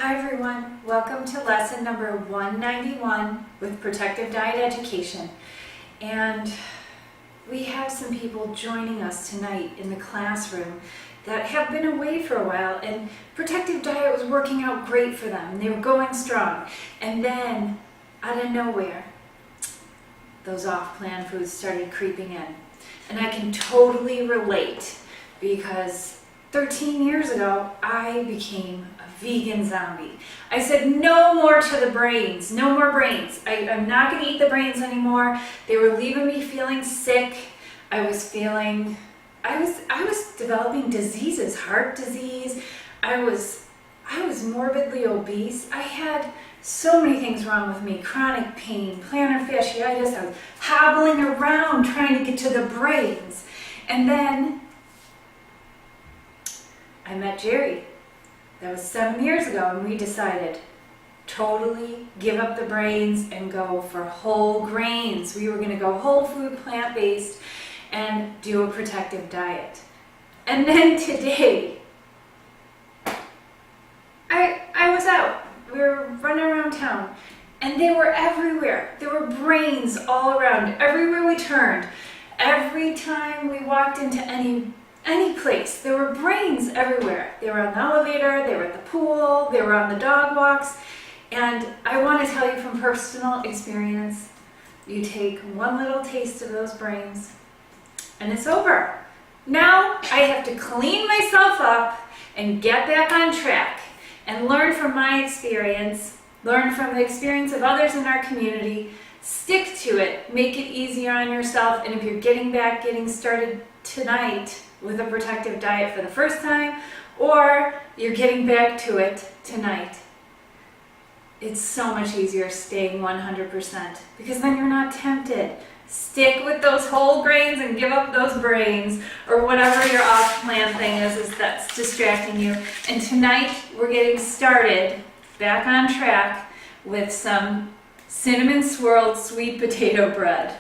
Hi everyone, welcome to lesson number 191 with Protective Diet Education. And we have some people joining us tonight in the classroom that have been away for a while, and Protective Diet was working out great for them and they were going strong. And then out of nowhere, those off-plan foods started creeping in. And I can totally relate because 13 years ago, I became a vegan zombie. I said no more to the brains, no more brains. I'm not going to eat the brains anymore. They were leaving me feeling sick. I was developing diseases, heart disease. I was morbidly obese. I had so many things wrong with me, chronic pain, plantar fasciitis. I was hobbling around trying to get to the brains. And then I met Jerry. That was 7 years ago, and we decided totally give up the brains and go for whole grains. We were going to go whole food, plant-based, and do a protective diet. And then today, I was out. We were running around town, and they were everywhere. There were brains all around, everywhere we turned. Every time we walked into any place, there were brains everywhere. They were on the elevator, they were at the pool, they were on the dog walks. And I want to tell you from personal experience, you take one little taste of those brains and it's over. Now I have to clean myself up and get back on track and learn from my experience, learn from the experience of others in our community, stick to it, make it easier on yourself. And if you're getting started tonight with a protective diet for the first time, or you're getting back to it tonight, it's so much easier staying 100% because then you're not tempted. Stick with those whole grains and give up those brains or whatever your off-plan thing is that's distracting you. And tonight we're getting started back on track with some cinnamon swirled sweet potato bread.